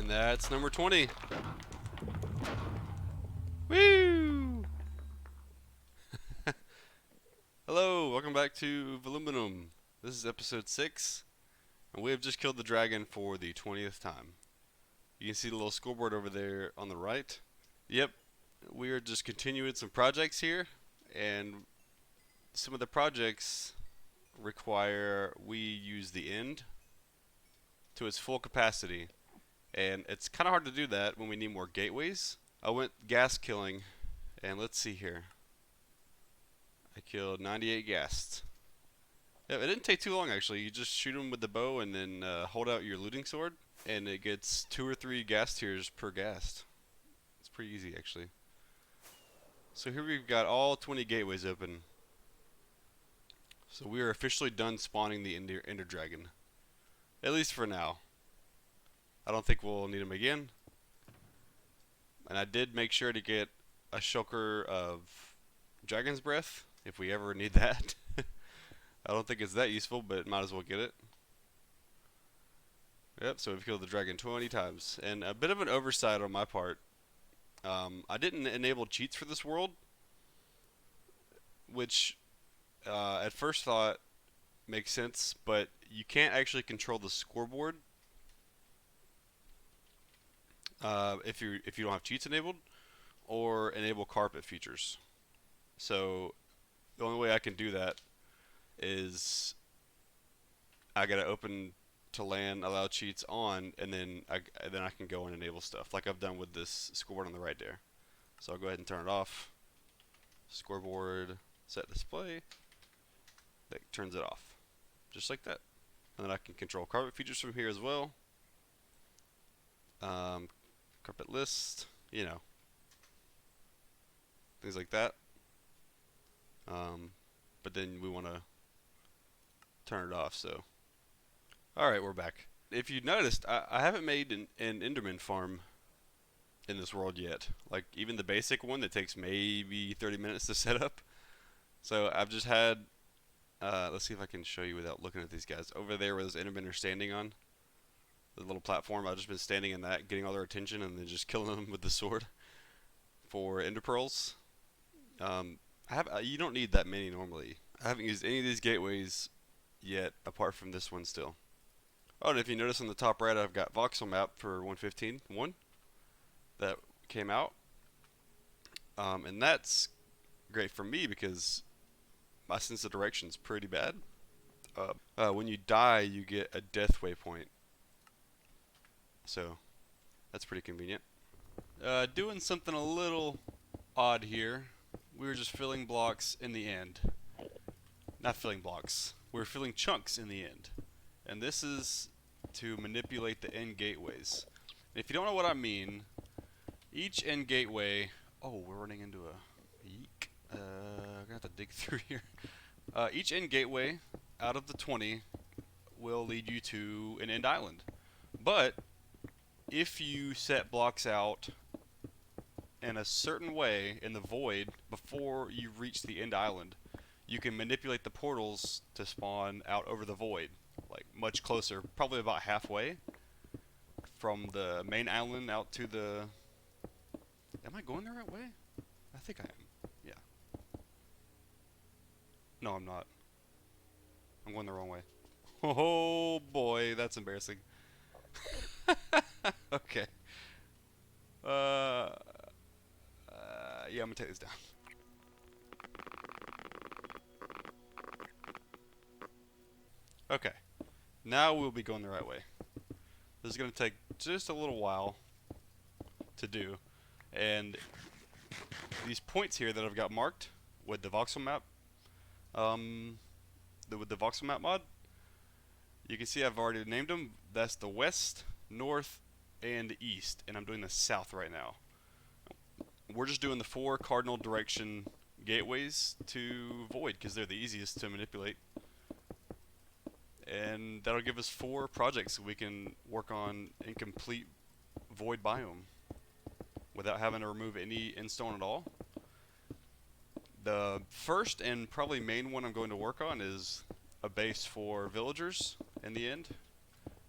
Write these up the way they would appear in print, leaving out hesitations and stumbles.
And that's number 20. Woo! Hello, welcome back to Voluminum. This is episode 6, and we have just killed the dragon for the 20th time. You can see the little scoreboard over there on the right. Yep, we are just continuing some projects here, and some of the projects require we use the end to its full capacity, and it's kind of hard to do that when we need more gateways. I went gas killing, and let's see here. I killed 98 ghasts. Yeah, it didn't take too long actually. You just shoot them with the bow and then hold out your looting sword, and it gets 2 or 3 ghast tears per ghast. It's pretty easy actually. So here we've got all 20 gateways open. So we are officially done spawning the Ender Dragon. At least for now. I don't think we'll need him again. And I did make sure to get a Shulker of Dragon's Breath, if we ever need that. I don't think it's that useful, but might as well get it. Yep, so we've killed the dragon 20 times. And a bit of an oversight on my part. I didn't enable cheats for this world, which at first thought makes sense, but you can't actually control the scoreboard if you don't have cheats enabled, or enable carpet features. So the only way I can do that is I gotta open to LAN, allow cheats on, and then I can go and enable stuff like I've done with this scoreboard on the right there. So I'll go ahead and turn it off. Scoreboard set display. That turns it off, just like that. And then I can control carpet features from here as well. Carpet list, you know, things like that. But then we want to turn it off. So, all right, we're back. If you noticed, I haven't made an Enderman farm in this world yet. Like even the basic one that takes maybe 30 minutes to set up. So I've just had. Let's see if I can show you without looking at these guys. Over there where those Endermen are standing on the little platform, I've just been standing in that, getting all their attention, and then just killing them with the sword for Ender Pearls. You don't need that many normally. I haven't used any of these gateways yet, apart from this one still. Oh, and if you notice on the top right, I've got VoxelMap for 1.15.1 that came out. And that's great for me because my sense of direction is pretty bad. When you die, you get a death waypoint. So, that's pretty convenient. Doing something a little odd here. We were just filling blocks in the end. Not filling blocks. We're filling chunks in the end. And this is to manipulate the end gateways. And if you don't know what I mean, each end gateway... Oh, we're running into a... Yeek. I'm gonna have to dig through here. Each end gateway out of the 20 will lead you to an end island. But if you set blocks out in a certain way in the void before you reach the end island, you can manipulate the portals to spawn out over the void, like much closer, probably about halfway from the main island out to the... Am I going the right way? I think I am. Yeah. No, I'm not. I'm going the wrong way. Oh boy, that's embarrassing. Okay. Yeah, I'm gonna take this down. Okay. Now we'll be going the right way. This is gonna take just a little while to do, and these points here that I've got marked with the VoxelMap, with the VoxelMap mod, you can see I've already named them. That's the west, north, and east, and I'm doing the south right now. We're just doing the 4 cardinal direction gateways to void because they're the easiest to manipulate, and that'll give us 4 projects we can work on in complete void biome without having to remove any endstone at all. The first and probably main one I'm going to work on is a base for villagers in the end,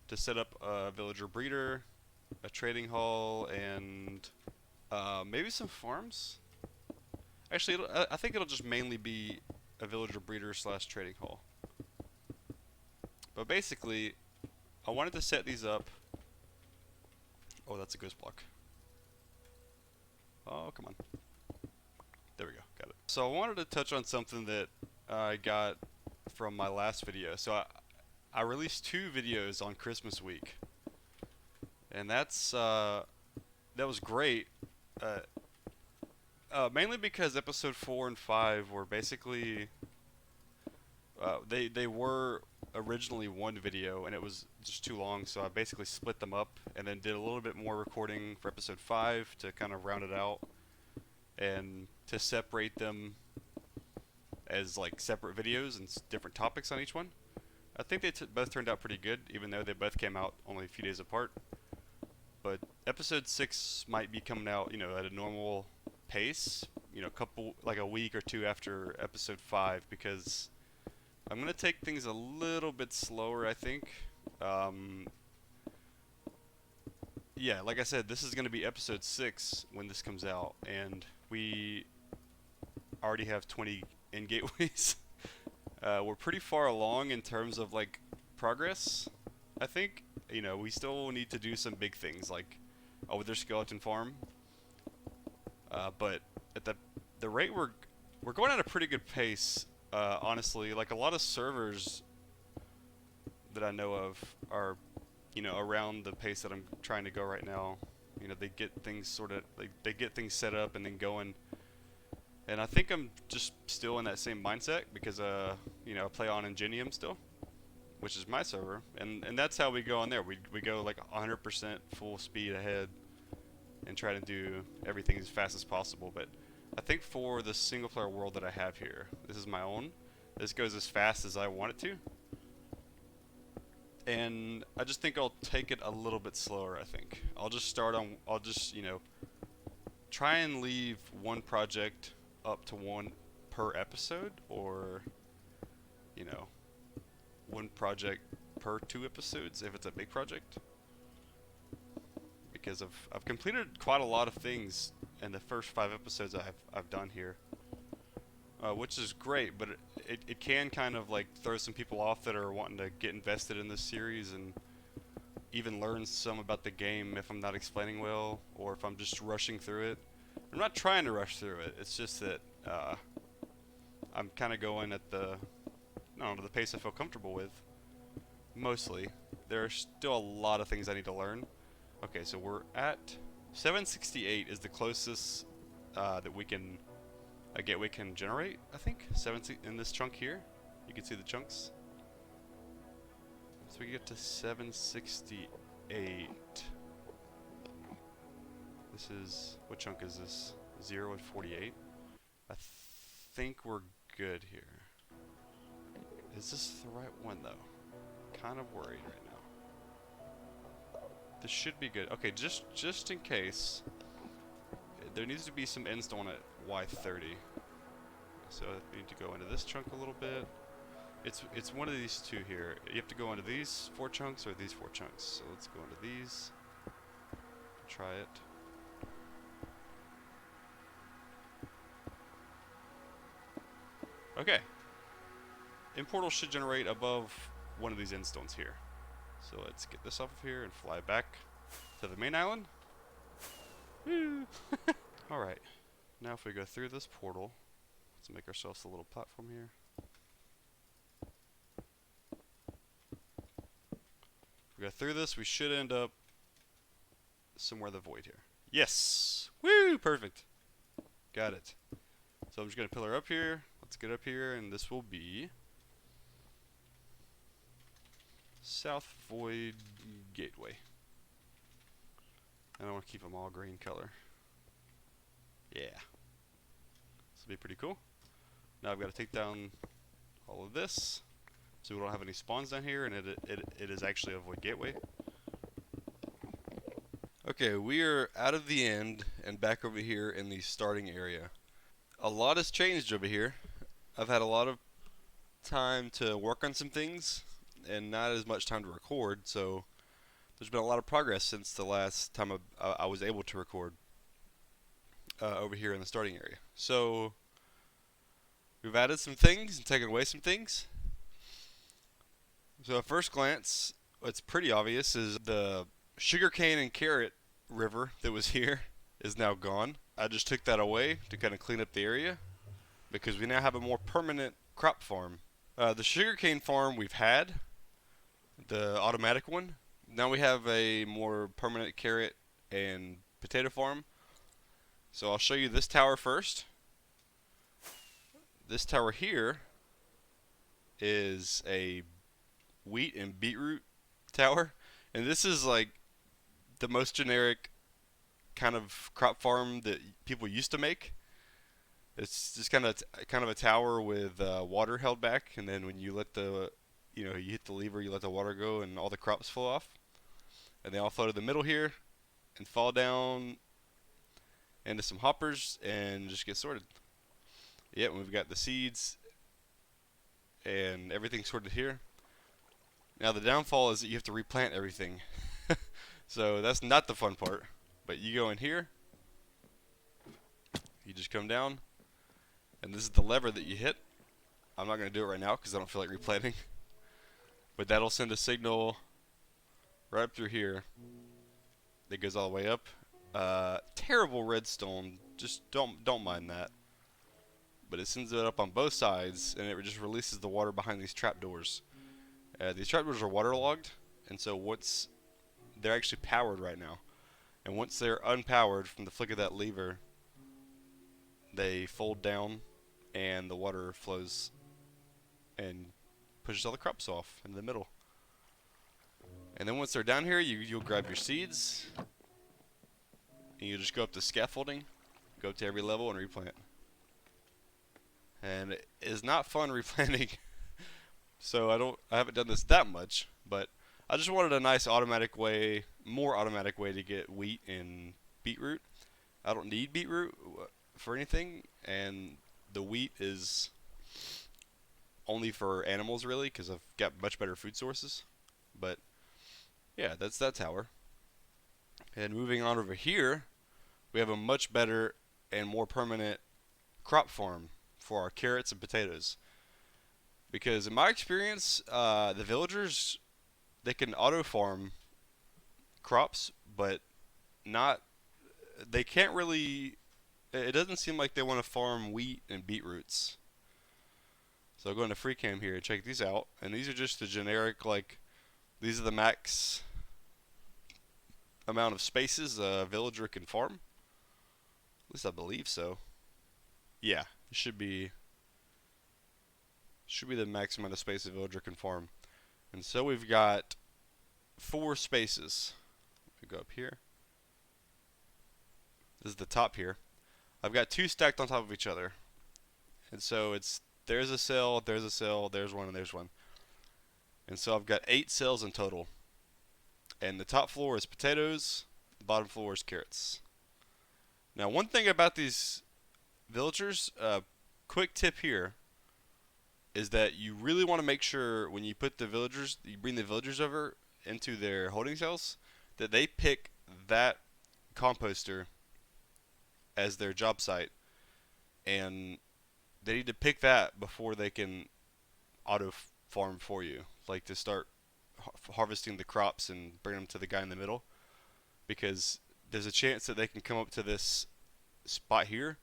to set up a villager breeder, a trading hall and maybe some farms. Actually, I think it'll just mainly be a villager breeder slash trading hall. But basically, I wanted to set these up. Oh, that's a ghost block. Oh, come on. There we go, got it. So I wanted to touch on something that I got from my last video. So I released 2 videos on Christmas week. And that was great. Mainly because episode 4 and 5 were basically they were originally one video and it was just too long, so I basically split them up and then did a little bit more recording for episode 5 to kind of round it out and to separate them as like separate videos and different topics on each one. I think they both turned out pretty good, even though they both came out only a few days apart. But episode 6 might be coming out, you know, at a normal pace, you know, like a week or 2 after episode 5, because I'm gonna take things a little bit slower, I think. Yeah, like I said, this is gonna be episode 6 when this comes out, and we already have 20 end gateways. We're pretty far along in terms of like progress, I think. You know, we still need to do some big things like Wither Skeleton Farm. But at the rate we're going at a pretty good pace, honestly. Like a lot of servers that I know of are, you know, around the pace that I'm trying to go right now. You know, they get things they get things set up and then going. And I think I'm just still in that same mindset because you know, I play on Ingenium still, which is my server, and that's how we go on there. We go like 100% full speed ahead and try to do everything as fast as possible. But I think for the single player world that I have here, this is my own. This goes as fast as I want it to. And I just think I'll take it a little bit slower, I think. I'll just, you know, try and leave one project up to 1 per episode, or, you know, 1 project per 2 episodes if it's a big project. Because I've completed quite a lot of things in the first 5 episodes I've done here, which is great. But it can kind of like throw some people off that are wanting to get invested in this series and even learn some about the game if I'm not explaining well, or if I'm just rushing through it. I'm not trying to rush through it. It's just that I'm kind of going at the pace I feel comfortable with. Mostly, there are still a lot of things I need to learn. Okay, so we're at 768 is the closest that we can a gateway can generate, I think. In this chunk here, you can see the chunks. So we get to 768. This is, what chunk is this? 0 and 48. I think we're good here. Is this the right one though? Kind of worried right now. This should be good. Okay, just in case, there needs to be some endstone at Y30. So we need to go into this chunk a little bit. It's one of these 2 here. You have to go into these 4 chunks or these 4 chunks. So let's go into these. Try it. Okay. Importal should generate above one of these endstones here. So let's get this off of here and fly back to the main island. Woo! Alright. Now if we go through this portal, let's make ourselves a little platform here. If we go through this, we should end up somewhere in the void here. Yes! Woo! Perfect. Got it. So I'm just going to pillar up here. Let's get up here, and this will be South Void Gateway. And I want to keep them all green color. Yeah. This will be pretty cool. Now I've got to take down all of this, so we don't have any spawns down here, and it is actually a void gateway. Okay, we are out of the end and back over here in the starting area. A lot has changed over here. I've had a lot of time to work on some things and not as much time to record, so there's been a lot of progress since the last time I was able to record over here in the starting area. So we've added some things and taken away some things. So at first glance, what's pretty obvious is the sugarcane and carrot river that was here is now gone. I just took that away to kind of clean up the area because we now have a more permanent crop farm. The sugarcane farm we've had, the automatic one. Now we have a more permanent carrot and potato farm. So I'll show you this tower first. This tower here is a wheat and beetroot tower, and this is like the most generic kind of crop farm that people used to make. It's just kind of a tower with water held back, and then when you let you hit the lever, you let the water go, and all the crops fall off, and they all flow to the middle here, and fall down into some hoppers, and just get sorted. Yep, we've got the seeds and everything sorted here. Now the downfall is that you have to replant everything, so that's not the fun part. But you go in here, you just come down, and this is the lever that you hit. I'm not going to do it right now because I don't feel like replanting. But that'll send a signal right up through here that goes all the way up. Terrible redstone, just don't mind that. But it sends it up on both sides, and it just releases the water behind these trapdoors. These trapdoors are waterlogged, and so they're actually powered right now. And once they're unpowered from the flick of that lever, they fold down, and the water flows and pushes all the crops off in the middle. And then once they're down here, you'll grab your seeds, and you just go up to scaffolding, go up to every level, and replant. And it is not fun replanting, so I haven't done this that much, but I just wanted a nice automatic way, more automatic way to get wheat and beetroot. I don't need beetroot for anything, and the wheat is only for animals really, because I've got much better food sources. But yeah, that's that tower. And moving on over here, we have a much better and more permanent crop farm for our carrots and potatoes. Because in my experience, the villagers, they can auto farm crops, but they can't really, it doesn't seem like they want to farm wheat and beetroots. So I'll go into free cam here and check these out, and these are just the generic, like, these are the max amount of spaces a villager can farm. At least I believe so. Yeah, it should be the max amount of space a villager can farm. And so we've got 4 spaces. We go up here. This is the top here. I've got 2 stacked on top of each other. And so there's a cell, there's a cell, there's one, and there's one. And so I've got 8 cells in total. And the top floor is potatoes, the bottom floor is carrots. Now one thing about these villagers, quick tip here, is that you really want to make sure when you bring the villagers over into their holding cells, that they pick that composter as their job site, and they need to pick that before they can auto farm for you, like to start harvesting the crops and bring them to the guy in the middle, because there's a chance that they can come up to this spot here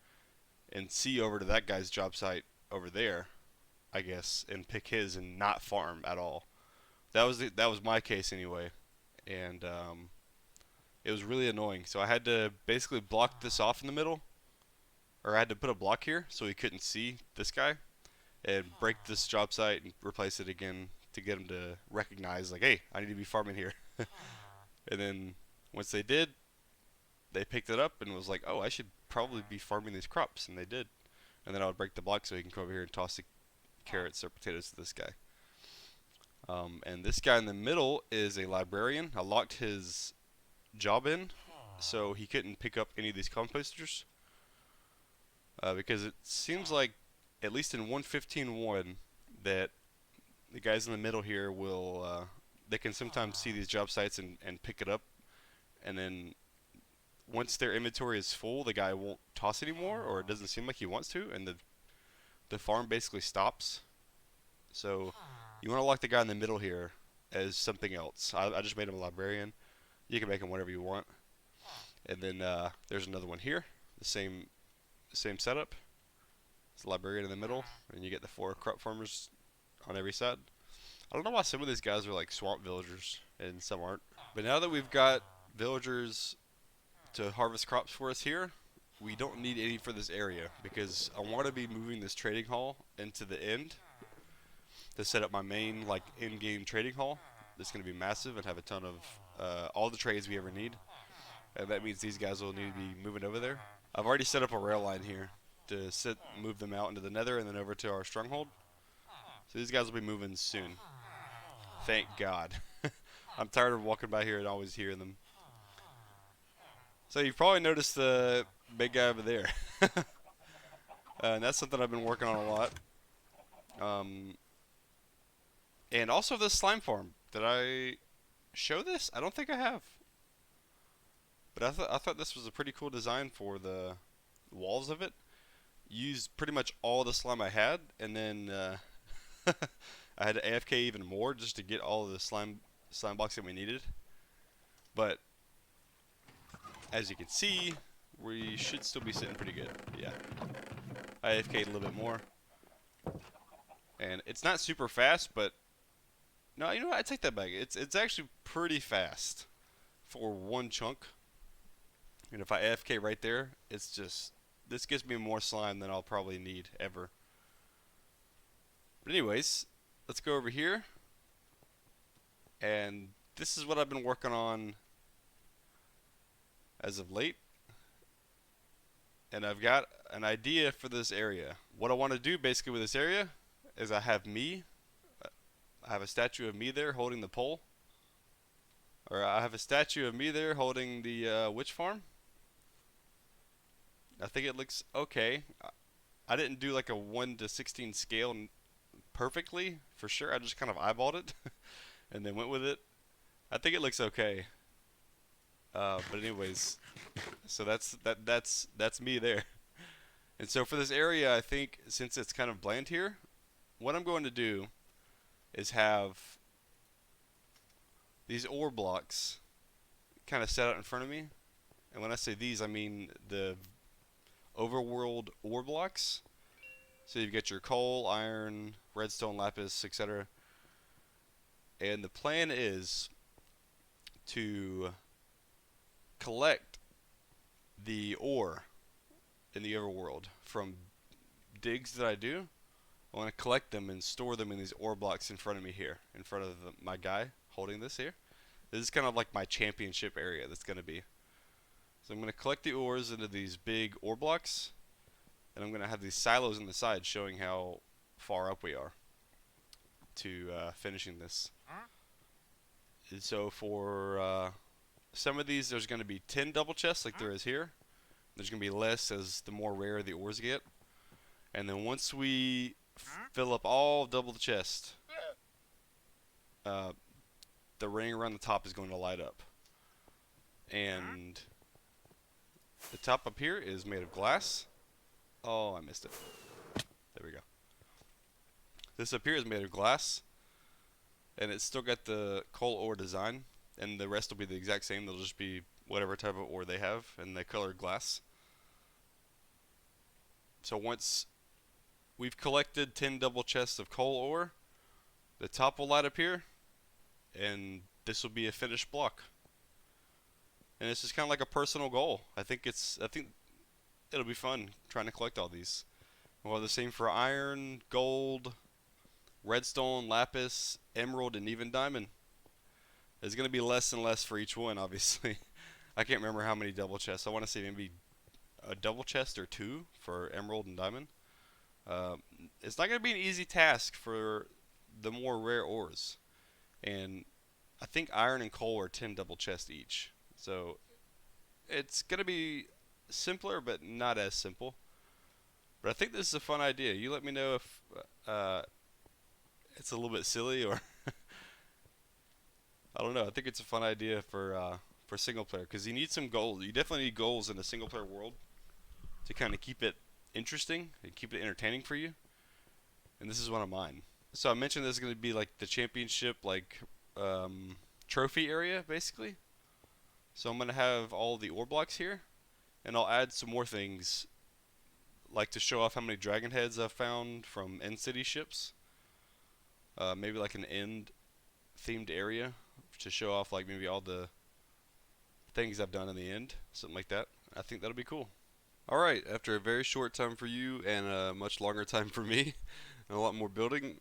and see over to that guy's job site over there, I guess, and pick his and not farm at all. That was my case anyway, and it was really annoying. So I had to basically block this off in the middle, or I had to put a block here so he couldn't see this guy, and break this job site and replace it again to get him to recognize, like, hey, I need to be farming here. And then once they did, they picked it up and was like, oh, I should probably be farming these crops, and they did. And then I would break the block so he can come over here and toss the carrots or potatoes to this guy. And this guy in the middle is a librarian. I locked his job in so he couldn't pick up any of these composters, because it seems like, at least in 1.15.1, that the guys in the middle here will they can sometimes see these job sites and pick it up, and then once their inventory is full, the guy won't toss anymore, or it doesn't seem like he wants to, and the farm basically stops. So you want to lock the guy in the middle here as something else. I just made him a librarian. You can make him whatever you want. And then there's another one here, the same setup. It's a librarian in the middle, and you get the 4 crop farmers on every side. I don't know why some of these guys are like swamp villagers and some aren't. But now that we've got villagers to harvest crops for us here, we don't need any for this area because I want to be moving this trading hall into the end to set up my main like in-game trading hall. That's going to be massive and have a ton of all the trades we ever need. And that means these guys will need to be moving over there. I've already set up a rail line here to move them out into the nether and then over to our stronghold. So these guys will be moving soon. Thank God. I'm tired of walking by here and always hearing them. So you've probably noticed the big guy over there. And that's something I've been working on a lot. And also this slime farm. Did I show this? I don't think I have. But I thought this was a pretty cool design for the walls of it. Used pretty much all the slime I had, and then I had to AFK even more just to get all of the slime blocks that we needed. But as you can see, we should still be sitting pretty good. Yeah, I AFK'd a little bit more, and it's not super fast, but no, you know what? I take that back. It's actually pretty fast for one chunk. And if I AFK right there, it's just, this gives me more slime than I'll probably need ever. But anyways, let's go over here. And this is what I've been working on as of late. And I've got an idea for this area. What I want to do basically with this area is I have a statue of me there holding the pole. Or I have a statue of me there holding the witch farm. I think it looks okay. I didn't do like a 1:16 scale perfectly, for sure. I just kind of eyeballed it and then went with it. I think it looks okay. But anyways, so that's me there. And so for this area, I think since it's kind of bland here, what I'm going to do is have these ore blocks kind of set out in front of me. And when I say these, I mean the Overworld ore blocks. So you've got your coal, iron, redstone, lapis, etc. And the plan is to collect the ore in the Overworld from digs that I do. I want to collect them and store them in these ore blocks in front of me here, in front of my guy holding this here. This is kind of like my championship area that's going to be. So I'm going to collect the ores into these big ore blocks, and I'm going to have these silos on the side showing how far up we are to finishing this. And so for some of these, there's going to be 10 double chests like there is here. There's going to be less as the more rare the ores get. And then once we fill up all double the chest, the ring around the top is going to light up. And the top up here is made of glass. Oh, I missed it. There we go. This up here is made of glass. And it's still got the coal ore design. And the rest will be the exact same. They'll just be whatever type of ore they have. And they color glass. So once we've collected 10 double chests of coal ore, the top will light up here. And this will be a finished block. And it's just kind of like a personal goal. I think it'll be fun trying to collect all these. We'll have the same for iron, gold, redstone, lapis, emerald, and even diamond. There's going to be less and less for each one, obviously. I can't remember how many double chests. I want to say maybe a double chest or 2 for emerald and diamond. It's not going to be an easy task for the more rare ores. And I think iron and coal are 10 double chests each. So it's going to be simpler, but not as simple. But I think this is a fun idea. You let me know if it's a little bit silly or I don't know. I think it's a fun idea for single player because you need some goals. You definitely need goals in a single player world to kind of keep it interesting and keep it entertaining for you. And this is one of mine. So I mentioned this is going to be like the championship, like trophy area, basically. So I'm going to have all the ore blocks here, and I'll add some more things, like to show off how many dragon heads I've found from end city ships. Maybe like an end themed area to show off like maybe all the things I've done in the end, something like that. I think that'll be cool. Alright, after a very short time for you and a much longer time for me, and a lot more building,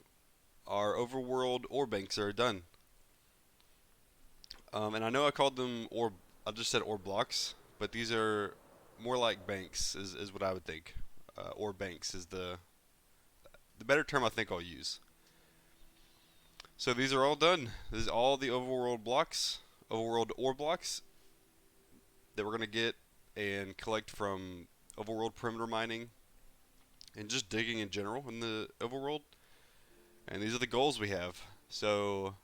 our overworld ore banks are done. And I know I called them ore, I just said ore blocks, but these are more like banks, is what I would think. Ore banks is the better term I think I'll use. So these are all done. This is all the overworld blocks, overworld ore blocks that we're going to get and collect from overworld perimeter mining and just digging in general in the overworld. And these are the goals we have. So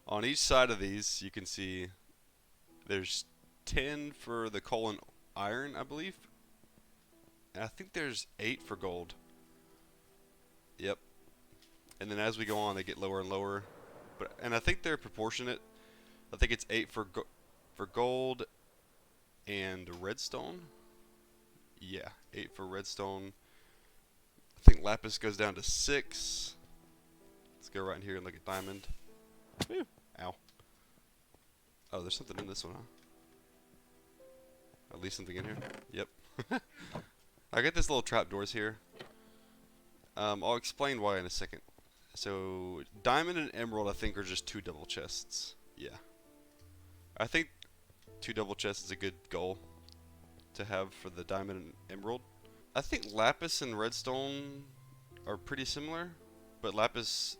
on each side of these you can see there's 10 for the coal and iron, I believe. And I think there's 8 for gold. Yep. And then as we go on they get lower and lower. And I think they're proportionate. I think it's 8 for gold and redstone. Yeah, 8 for redstone. I think lapis goes down to 6. Let's go right in here and look at diamond. Whew. Ow. Oh, there's something in this one, huh? At least something in here. Yep. I got this little trapdoors here. I'll explain why in a second. So, diamond and emerald I think are just 2 double chests. Yeah. I think 2 double chests is a good goal to have for the diamond and emerald. I think lapis and redstone are pretty similar, but lapis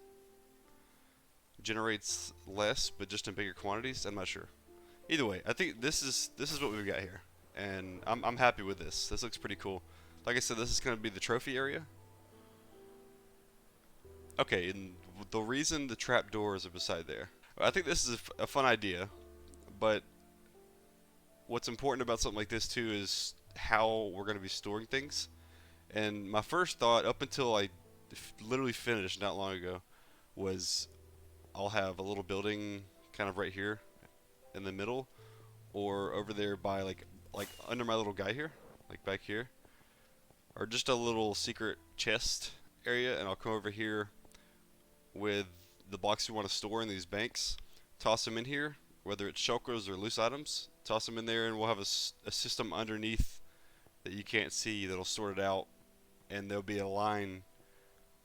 generates less, but just in bigger quantities. I'm not sure. Either way, I think this is what we've got here, and I'm happy with this. This looks pretty cool. Like I said, this is going to be the trophy area. Okay, and the reason the trapdoors are beside there, I think this is a fun idea, but what's important about something like this too is how we're going to be storing things. And my first thought, up until I literally finished not long ago, was I'll have a little building kind of right here in the middle, or over there by like under my little guy here, like back here, or just a little secret chest area, and I'll come over here with the blocks we want to store in these banks, toss them in here, whether it's shulkers or loose items, toss them in there, and we'll have a system underneath that you can't see that'll sort it out, and there'll be a line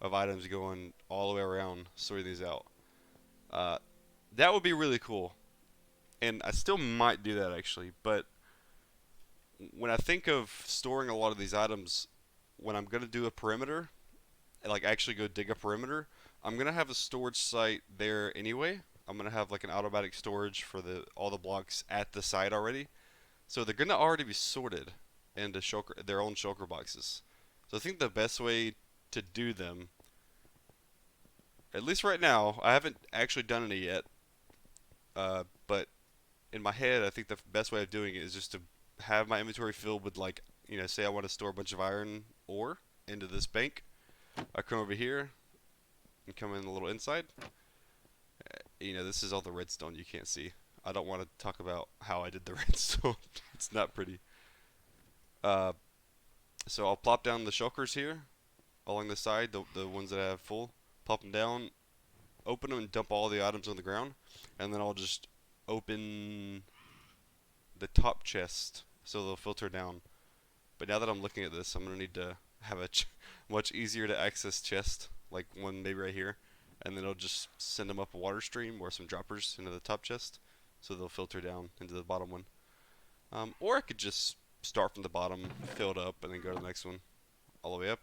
of items going all the way around sorting these out. That would be really cool, and I still might do that actually, but when I think of storing a lot of these items, when I'm going to do a perimeter, like actually go dig a perimeter, I'm going to have a storage site there anyway. I'm going to have like an automatic storage for all the blocks at the site already. So they're going to already be sorted into their own shulker boxes. So I think the best way to do them, at least right now, I haven't actually done any yet, but in my head I think the best way of doing it is just to have my inventory filled with, like, say I want to store a bunch of iron ore into this bank. I come over here and come in a little inside. This is all the redstone you can't see. I don't want to talk about how I did the redstone. It's not pretty. So I'll plop down the shulkers here along the side, the ones that I have full. Plop them down, open them, and dump all the items on the ground. And then I'll just open the top chest so they'll filter down. But now that I'm looking at this, I'm going to need to have a much easier to access chest, like one maybe right here. And then I'll just send them up a water stream or some droppers into the top chest, so they'll filter down into the bottom one. Or I could just start from the bottom, fill it up, and then go to the next one, all the way up.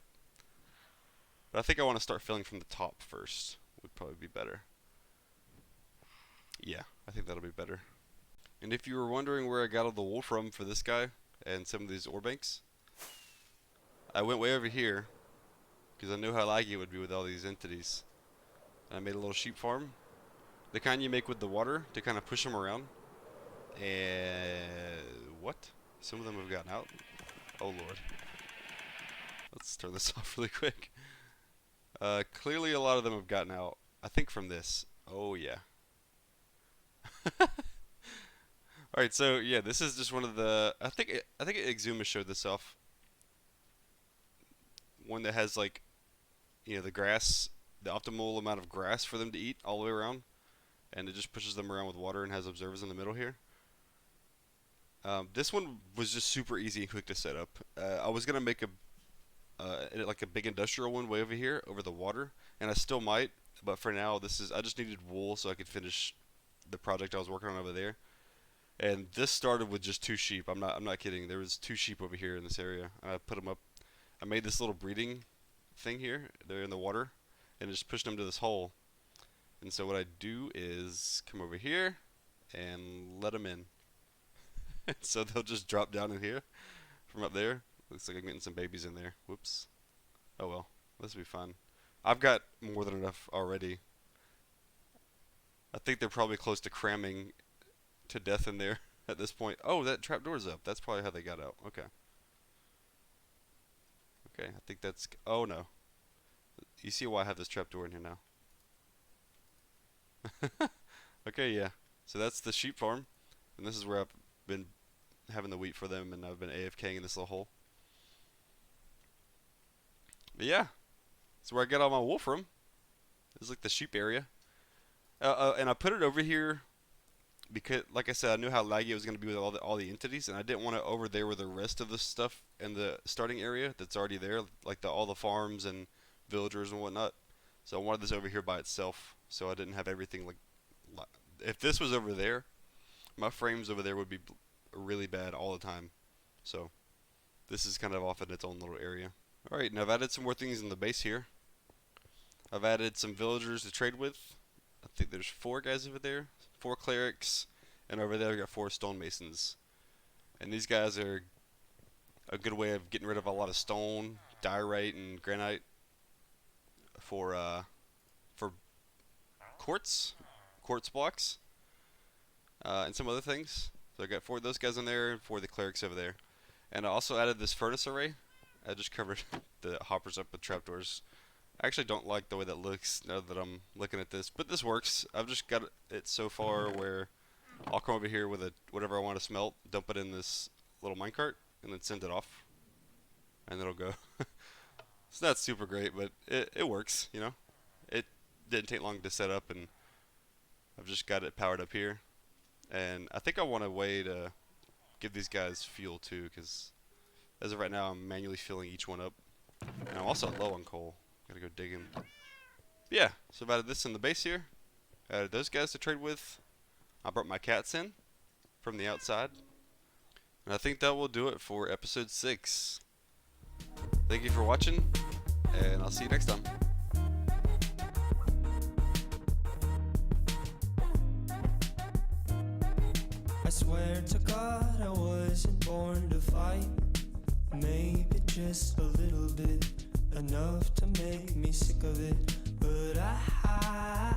But I think I want to start filling from the top first, would probably be better. Yeah, I think that'll be better. And if you were wondering where I got all the wool from for this guy and some of these ore banks, I went way over here, because I knew how laggy it would be with all these entities. I made a little sheep farm. The kind you make with the water to kind of push them around. And what? Some of them have gotten out. Oh lord. Let's turn this off really quick. Clearly a lot of them have gotten out. I think from this. Oh yeah. Alright, so yeah, this is just one of the I think Exuma showed this off. One that has like, you know, the grass, the optimal amount of grass for them to eat all the way around, and it just pushes them around with water and has observers in the middle here. This one was just super easy and quick to set up. I was gonna make a like a big industrial one way over here over the water, and I still might, but for now I just needed wool so I could finish the project I was working on over there. And this started with just 2 sheep. I'm not kidding. There was 2 sheep over here in this area. I put them up. I made this little breeding thing here. They're in the water, and just pushed them to this hole. And so what I do is come over here and let them in. So they'll just drop down in here from up there. Looks like I'm getting some babies in there. Whoops. Oh well, this will be fun. I've got more than enough already. I think they're probably close to cramming to death in there at this point. Oh, that trapdoor's up. That's probably how they got out. Okay. Okay, I think that's... Oh no. You see why I have this trapdoor in here now. Okay, yeah. So that's the sheep farm. And this is where I've been having the wheat for them, and I've been AFKing in this little hole. But yeah. That's where I get all my wool from. It's like the sheep area. And I put it over here because, like I said, I knew how laggy it was going to be with all the entities, and I didn't want it over there with the rest of the stuff in the starting area that's already there, like all the farms and villagers and whatnot. So I wanted this over here by itself, so I didn't have everything like. If this was over there, my frames over there would be really bad all the time. So this is kind of off in its own little area. All right, now I've added some more things in the base here. I've added some villagers to trade with. I think there's 4 guys over there, 4 clerics, and over there we got 4 stonemasons. And these guys are a good way of getting rid of a lot of stone, diorite, and granite for quartz blocks, and some other things. So I got 4 of those guys in there and 4 of the clerics over there. And I also added this furnace array. I just covered the hoppers up with trapdoors. I actually don't like the way that looks now that I'm looking at this, but this works. I've just got it so far where I'll come over here with whatever I want to smelt, dump it in this little minecart, and then send it off, and it'll go. It's not super great, but it works, you know. It didn't take long to set up, and I've just got it powered up here. And I think I want a way to give these guys fuel too, because as of right now I'm manually filling each one up, and I'm also low on coal. Gotta go digging. Yeah, so I've added this in the base here. Added those guys to trade with. I brought my cats in from the outside. And I think that will do it for episode 6. Thank you for watching, and I'll see you next time. I swear to God I wasn't born to fight. Maybe just a little bit, enough to make me sick of it. But I